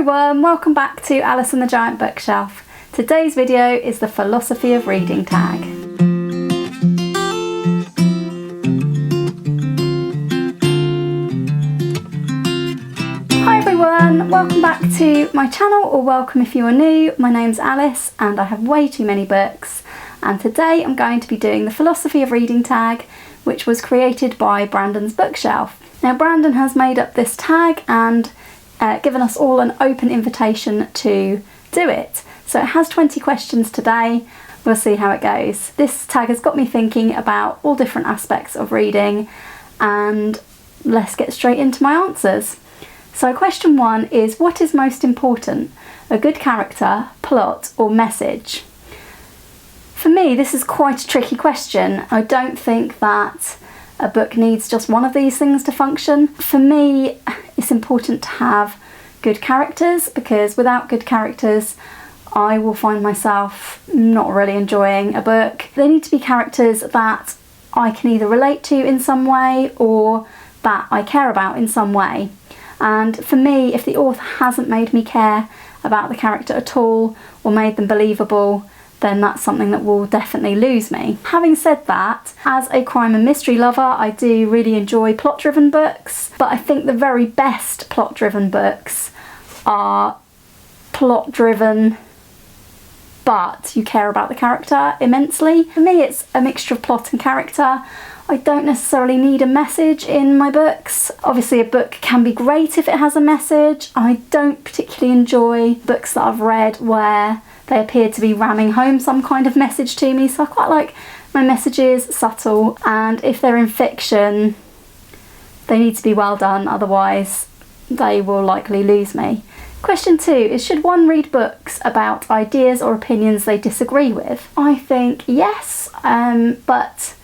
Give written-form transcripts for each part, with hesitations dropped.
everyone, welcome back to Alice and the Giant Bookshelf. Today's video is the Philosophy of Reading tag. Hi everyone, welcome back to my channel, or welcome if you are new. My name's Alice and I have way too many books, and today I'm going to be doing the Philosophy of Reading tag, which was created by Brandon's Bookshelf. Now Brandon has made up this tag and given us all an open invitation to do it. So it has 20 questions today. We'll see how it goes. This tag has got me thinking about all different aspects of reading, and let's get straight into my answers. So question 1 is, what is most important? A good character, plot, or message? For me, this is quite a tricky question. I don't think that a book needs just one of these things to function. For me, it's important to have good characters, because without good characters, I will find myself not really enjoying a book. They need to be characters that I can either relate to in some way or that I care about in some way. And for me, if the author hasn't made me care about the character at all or made them believable, then that's something that will definitely lose me. Having said that, as a crime and mystery lover, I do really enjoy plot-driven books, but I think the very best plot-driven books are plot-driven but you care about the character immensely. For me, it's a mixture of plot and character. I don't necessarily need a message in my books. Obviously, a book can be great if it has a message. I don't particularly enjoy books that I've read where they appear to be ramming home some kind of message to me, so I quite like my messages subtle, and if they're in fiction, they need to be well done, otherwise they will likely lose me. Question 2 is, should one read books about ideas or opinions they disagree with? I think yes, but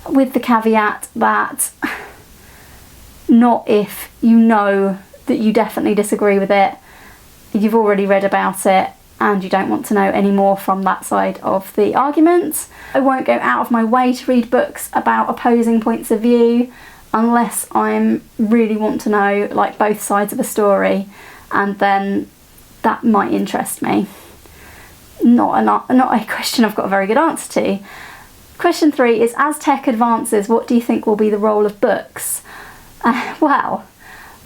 with the caveat that not if you know that you definitely disagree with it, you've already read about it, and you don't want to know any more from that side of the argument. I won't go out of my way to read books about opposing points of view unless I really want to know like both sides of a story, and then that might interest me. Not a question I've got a very good answer to. Question 3 is, as tech advances, what do you think will be the role of books? Well,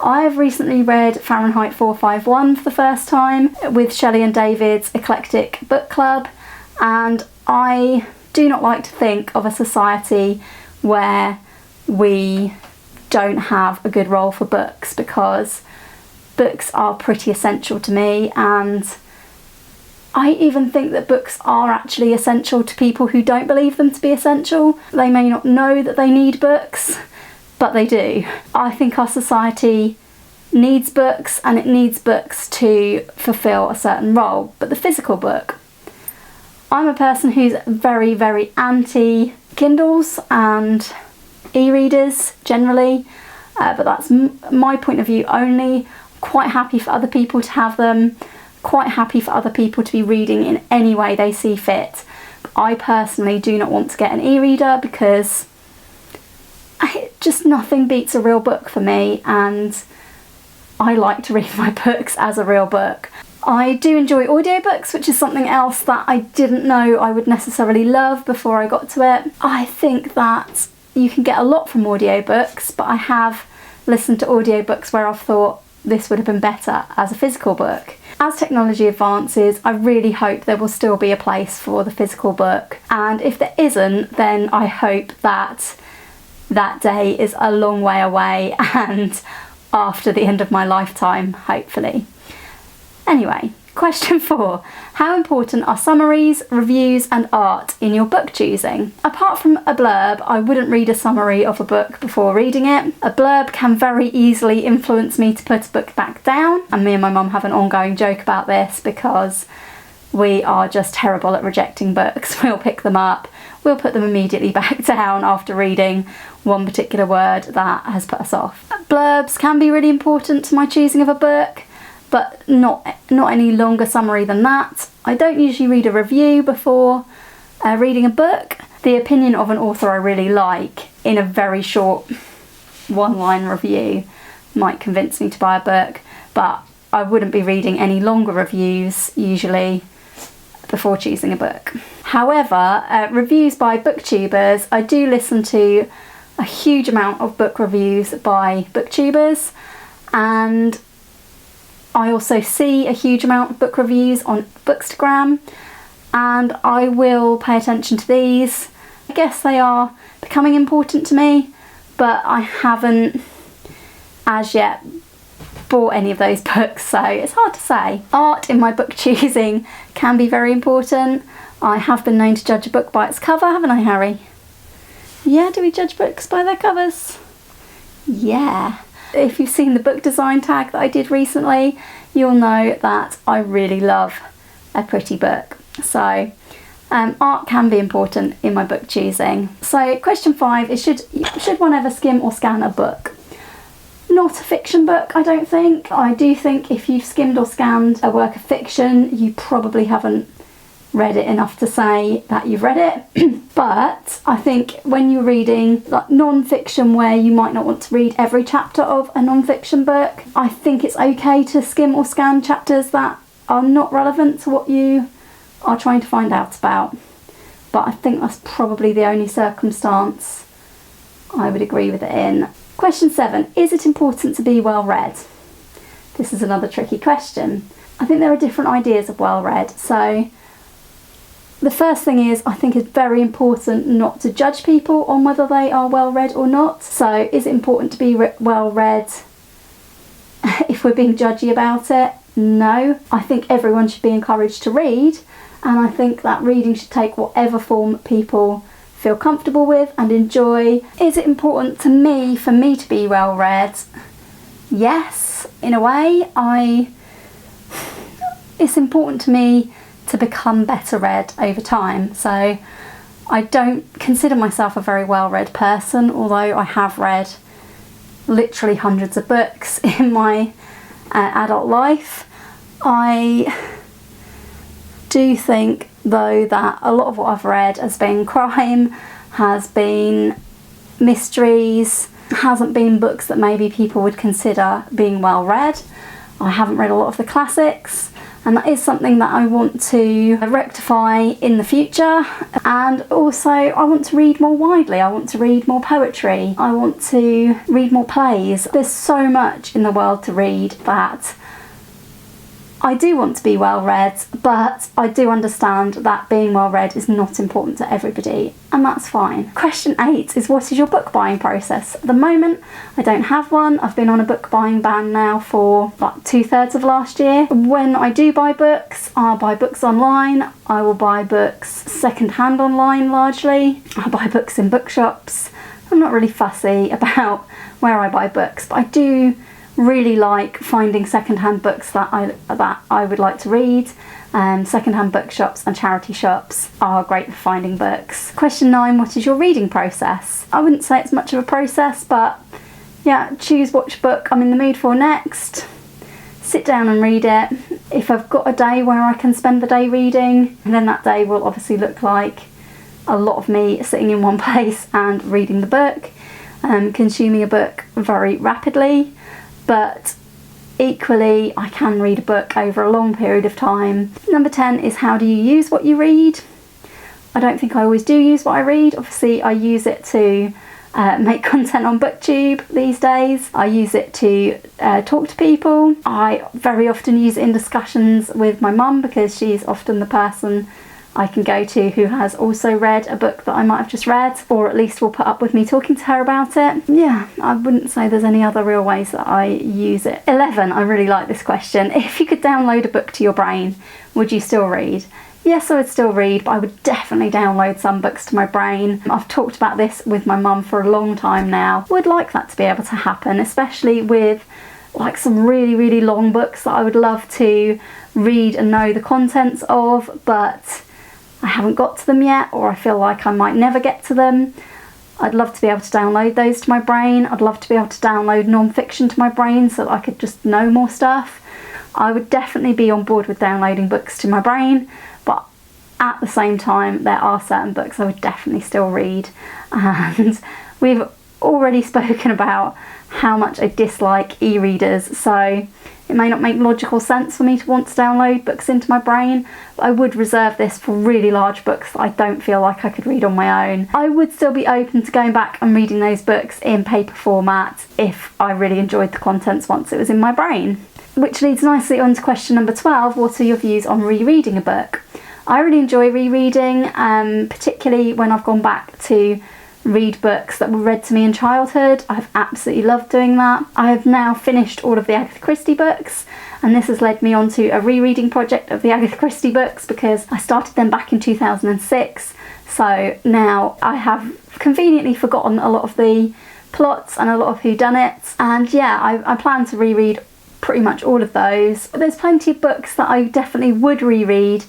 I've recently read Fahrenheit 451 for the first time with Shelley and David's eclectic book club, and I do not like to think of a society where we don't have a good role for books, because books are pretty essential to me, and I even think that books are actually essential to people who don't believe them to be essential. They may not know that they need books, but they do. I think our society needs books, and it needs books to fulfill a certain role. But the physical book, I'm a person who's very, very anti Kindles and e-readers generally, but that's my point of view only. Quite happy for other people to have them, quite happy for other people to be reading in any way they see fit. I personally do not want to get an e-reader, because just nothing beats a real book for me, and I like to read my books as a real book. I do enjoy audiobooks, which is something else that I didn't know I would necessarily love before I got to it. I think that you can get a lot from audiobooks, but I have listened to audiobooks where I've thought this would have been better as a physical book. As technology advances, I really hope there will still be a place for the physical book, and if there isn't, then I hope that that day is a long way away and after the end of my lifetime, hopefully. Anyway, question 4. How important are summaries, reviews and art in your book choosing? Apart from a blurb, I wouldn't read a summary of a book before reading it. A blurb can very easily influence me to put a book back down, and me and my mum have an ongoing joke about this because we are just terrible at rejecting books. We'll pick them up, we'll put them immediately back down after reading one particular word that has put us off. Blurbs can be really important to my choosing of a book, but not any longer summary than that. I don't usually read a review before reading a book. The opinion of an author I really like in a very short one-line review might convince me to buy a book, but I wouldn't be reading any longer reviews usually before choosing a book. However, reviews by booktubers, I do listen to a huge amount of book reviews by booktubers, and I also see a huge amount of book reviews on Bookstagram, and I will pay attention to these. I guess they are becoming important to me, but I haven't as yet bought any of those books, so it's hard to say. Art in my book choosing can be very important. I have been known to judge a book by its cover, haven't I, Harry? Yeah, do we judge books by their covers? Yeah. If you've seen the book design tag that I did recently, you'll know that I really love a pretty book. So art can be important in my book choosing. So question 5 is, should one ever skim or scan a book? Not a fiction book, I don't think. I do think if you've skimmed or scanned a work of fiction, you probably haven't read it enough to say that you've read it. But I think when you're reading like non-fiction, where you might not want to read every chapter of a non-fiction book, I think it's okay to skim or scan chapters that are not relevant to what you are trying to find out about. But I think that's probably the only circumstance I would agree with it in. Question 7, is it important to be well read? This is another tricky question. I think there are different ideas of well read. So the first thing is, I think it's very important not to judge people on whether they are well read or not. So is it important to be well read if we're being judgy about it? No. I think everyone should be encouraged to read, and I think that reading should take whatever form people feel comfortable with and enjoy. Is it important to me for me to be well read? Yes, in a way. It's important to me to become better read over time. So I don't consider myself a very well read person, although I have read literally hundreds of books in my adult life. I do think though that a lot of what I've read has been crime, has been mysteries, hasn't been books that maybe people would consider being well read. I haven't read a lot of the classics, and that is something that I want to rectify in the future. And also I want to read more widely. I want to read more poetry. I want to read more plays. There's so much in the world to read that I do want to be well read, but I do understand that being well read is not important to everybody, and that's fine. Question 8 is, what is your book buying process? At the moment, I don't have one. I've been on a book buying ban now for about 2/3 of last year. When I do buy books, I'll buy books online. I will buy books second-hand online largely. I buy books in bookshops. I'm not really fussy about where I buy books, but I do really like finding second-hand books that I would like to read. Second-hand bookshops and charity shops are great for finding books. Question 9, what is your reading process? I wouldn't say it's much of a process, but yeah, choose which book I'm in the mood for next, sit down and read it. If I've got a day where I can spend the day reading, then that day will obviously look like a lot of me sitting in one place and reading the book, consuming a book very rapidly. But equally, I can read a book over a long period of time. Number 10 is, how do you use what you read? I don't think I always do use what I read. Obviously, I use it to make content on BookTube these days. I use it to talk to people. I very often use it in discussions with my mum, because she's often the person I can go to who has also read a book that I might have just read, or at least will put up with me talking to her about it. Yeah, I wouldn't say there's any other real ways that I use it. 11, I really like this question. If you could download a book to your brain, would you still read? Yes, I would still read, but I would definitely download some books to my brain. I've talked about this with my mum for a long time now. Would like that to be able to happen, especially with like some really, really long books that I would love to read and know the contents of, but I haven't got to them yet, or I feel like I might never get to them. I'd love to be able to download those to my brain. I'd love to be able to download non-fiction to my brain so that I could just know more stuff. I would definitely be on board with downloading books to my brain, but at the same time, there are certain books I would definitely still read. And we've already spoken about how much I dislike e-readers, so it may not make logical sense for me to want to download books into my brain, but I would reserve this for really large books that I don't feel like I could read on my own. I would still be open to going back and reading those books in paper format if I really enjoyed the contents once it was in my brain. Which leads nicely on to question number 12, what are your views on rereading a book? I really enjoy rereading, particularly when I've gone back to read books that were read to me in childhood. I've absolutely loved doing that. I have now finished all of the Agatha Christie books, and this has led me on to a rereading project of the Agatha Christie books because I started them back in 2006. So now I have conveniently forgotten a lot of the plots and a lot of whodunits, and yeah, I plan to reread pretty much all of those. But there's plenty of books that I definitely would reread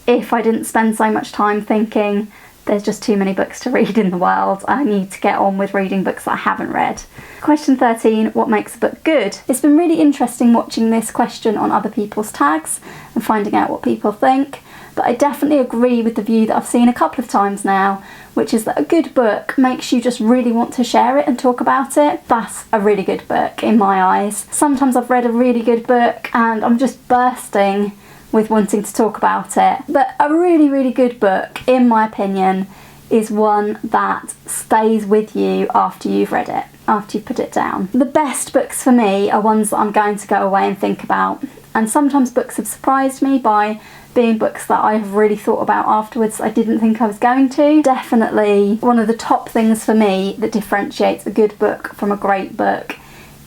if I didn't spend so much time thinking there's just too many books to read in the world. I need to get on with reading books that I haven't read. Question 13, what makes a book good? It's been really interesting watching this question on other people's tags and finding out what people think, but I definitely agree with the view that I've seen a couple of times now, which is that a good book makes you just really want to share it and talk about it. That's a really good book in my eyes. Sometimes I've read a really good book and I'm just bursting with wanting to talk about it. But a really, really good book, in my opinion, is one that stays with you after you've read it, after you've put it down. The best books for me are ones that I'm going to go away and think about. And sometimes books have surprised me by being books that I have really thought about afterwards I didn't think I was going to. Definitely one of the top things for me that differentiates a good book from a great book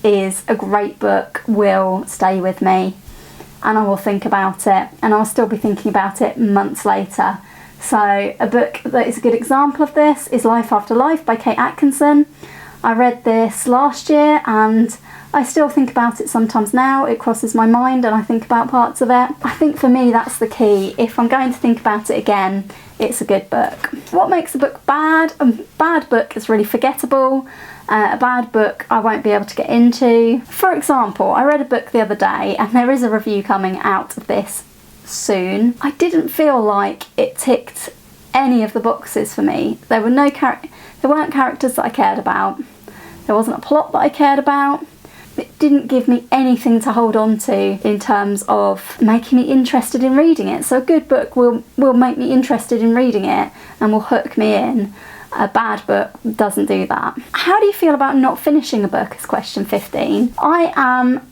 is a great book will stay with me and I will think about it, and I'll still be thinking about it months later. So a book that is a good example of this is Life After Life by Kate Atkinson. I read this last year and I still think about it sometimes now. It crosses my mind and I think about parts of it. I think for me that's the key. If I'm going to think about it again, it's a good book. What makes a book bad? A bad book is really forgettable. A bad book I won't be able to get into. For example, I read a book the other day, and there is a review coming out of this soon. I didn't feel like it ticked any of the boxes for me. There weren't characters that I cared about. There wasn't a plot that I cared about. It didn't give me anything to hold on to in terms of making me interested in reading it. So a good book will make me interested in reading it and will hook me in. A bad book doesn't do that. How do you feel about not finishing a book is question 15. I am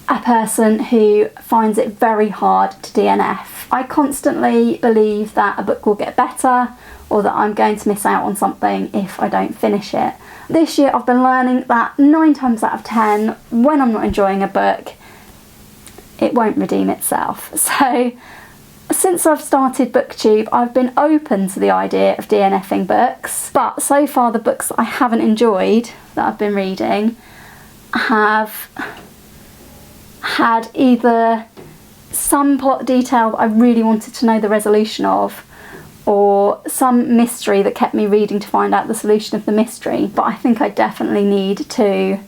a person who finds it very hard to DNF. I constantly believe that a book will get better or that I'm going to miss out on something if I don't finish it. This year I've been learning that 9 times out of 10, when I'm not enjoying a book, it won't redeem itself. So since I've started BookTube, I've been open to the idea of DNFing books, but so far the books that I haven't enjoyed that I've been reading have had either some plot detail that I really wanted to know the resolution of, or some mystery that kept me reading to find out the solution of the mystery. But I think I definitely need to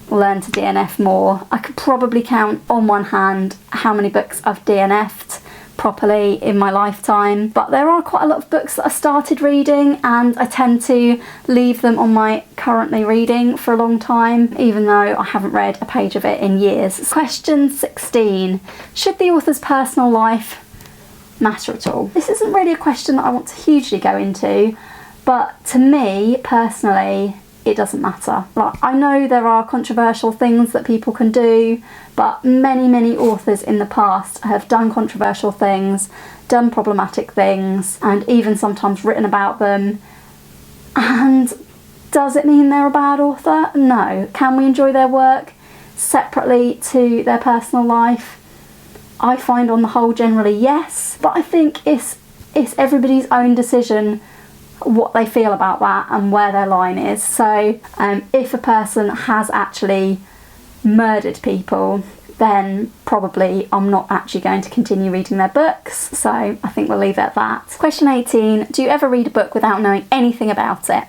learn to DNF more. I could probably count on one hand how many books I've DNF'd properly in my lifetime, but there are quite a lot of books that I started reading and I tend to leave them on my currently reading for a long time, even though I haven't read a page of it in years. Question 16. Should the author's personal life matter at all? This isn't really a question that I want to hugely go into, but to me personally it doesn't matter. Like, I know there are controversial things that people can do, but many authors in the past have done controversial things, done problematic things, and even sometimes written about them. And does it mean they're a bad author? No. Can we enjoy their work separately to their personal life? I find on the whole generally yes, but I think it's everybody's own decision what they feel about that and where their line is. So if a person has actually murdered people, then probably I'm not actually going to continue reading their books. So I think we'll leave it at that. Question 18. Do you ever read a book without knowing anything about it?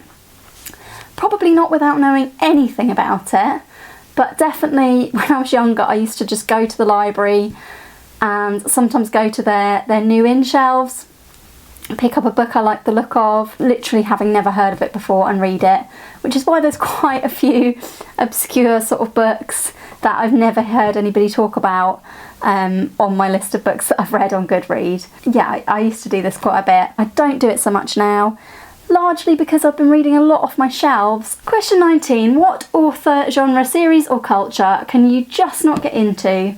Probably not without knowing anything about it, but definitely when I was younger I used to just go to the library and sometimes go to their new-in shelves pick up a book I like the look of, literally having never heard of it before, and read it, which is why there's quite a few obscure sort of books that I've never heard anybody talk about on my list of books that I've read on Goodread. Yeah, I used to do this quite a bit. I don't do it so much now, largely because I've been reading a lot off my shelves. Question 19, what author, genre, series or culture can you just not get into,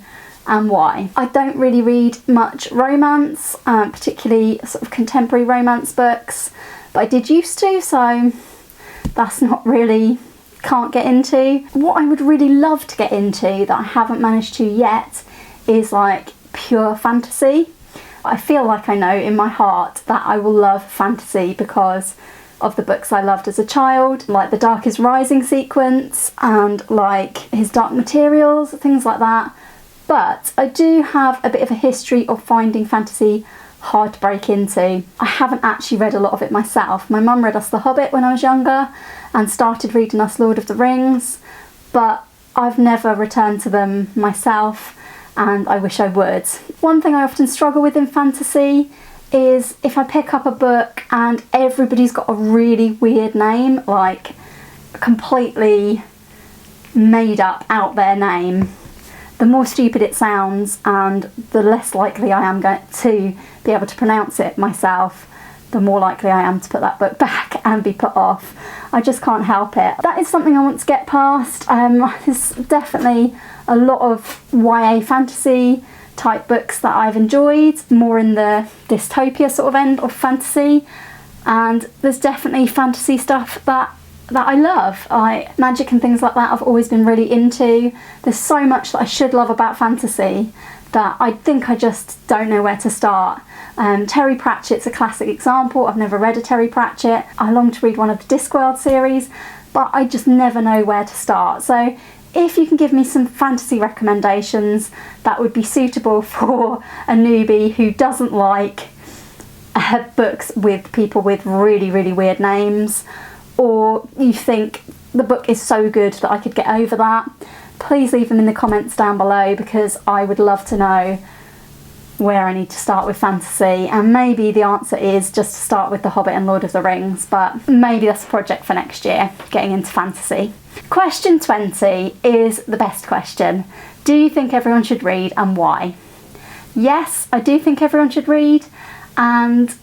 and why? I don't really read much romance, particularly sort of contemporary romance books, but I did used to, so that's not really, can't get into. What I would really love to get into that I haven't managed to yet is like pure fantasy. I feel like I know in my heart that I will love fantasy because of the books I loved as a child, like the Dark is Rising sequence and like his Dark Materials, things like that. But I do have a bit of a history of finding fantasy hard to break into. I haven't actually read a lot of it myself. My mum read us The Hobbit when I was younger and started reading us Lord of the Rings, but I've never returned to them myself, and I wish I would. One thing I often struggle with in fantasy is if I pick up a book and everybody's got a really weird name, like a completely made up, out there name, the more stupid it sounds and the less likely I am going to be able to pronounce it myself, the more likely I am to put that book back and be put off. I just can't help it. That is something I want to get past. There's definitely a lot of YA fantasy type books that I've enjoyed, more in the dystopia sort of end of fantasy, and there's definitely fantasy stuff that I love. Magic and things like that I've always been really into. There's so much that I should love about fantasy that I think I just don't know where to start. Terry Pratchett's a classic example. I've never read a Terry Pratchett. I long to read one of the Discworld series, but I just never know where to start. So if you can give me some fantasy recommendations that would be suitable for a newbie who doesn't like books with people with really, really weird names, or you think the book is so good that I could get over that, please leave them in the comments down below, because I would love to know where I need to start with fantasy. And maybe the answer is just to start with The Hobbit and Lord of the Rings, but maybe that's a project for next year, getting into fantasy. Question 20 is the best question. Do you think everyone should read, and why? Yes, I do think everyone should read, and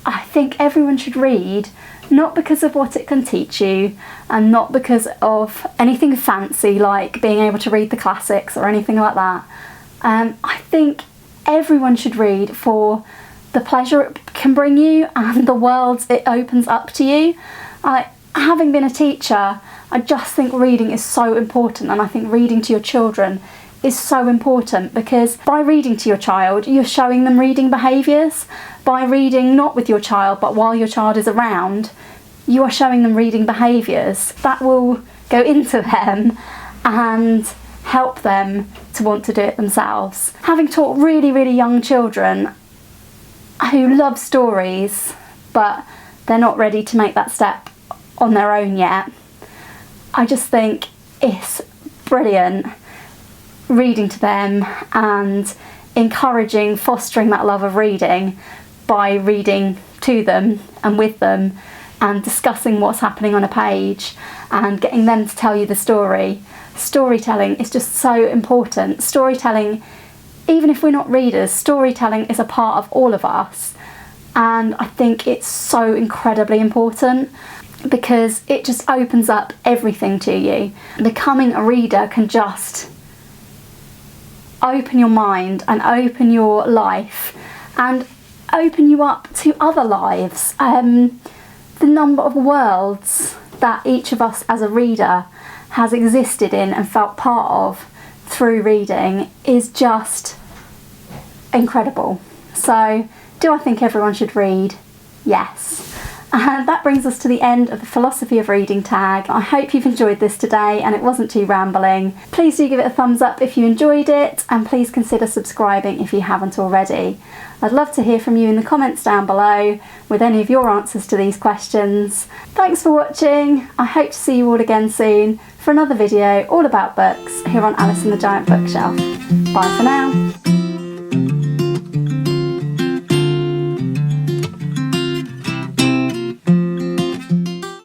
I think everyone should read not because of what it can teach you, and not because of anything fancy like being able to read the classics or anything like that. I think everyone should read for the pleasure it can bring you and the worlds it opens up to you. Having been a teacher, I just think reading is so important, and I think reading to your children is so important, because by reading to your child, you're showing them reading behaviours. By reading not with your child, but while your child is around, you are showing them reading behaviours that will go into them and help them to want to do it themselves. Having taught really, really young children who love stories, but they're not ready to make that step on their own yet, I just think it's brilliant reading to them and encouraging, fostering that love of reading by reading to them and with them and discussing what's happening on a page and getting them to tell you the story. Storytelling is just so important. Storytelling, even if we're not readers, storytelling is a part of all of us, and I think it's so incredibly important because it just opens up everything to you. Becoming a reader can just open your mind and open your life and open you up to other lives. The number of worlds that each of us as a reader has existed in and felt part of through reading is just incredible. So, do I think everyone should read? Yes. And that brings us to the end of the Philosophy of Reading tag. I hope you've enjoyed this today and it wasn't too rambling. Please do give it a thumbs up if you enjoyed it, and please consider subscribing if you haven't already. I'd love to hear from you in the comments down below with any of your answers to these questions. Thanks for watching. I hope to see you all again soon for another video all about books here on Alice and the Giant Bookshelf. Bye for now.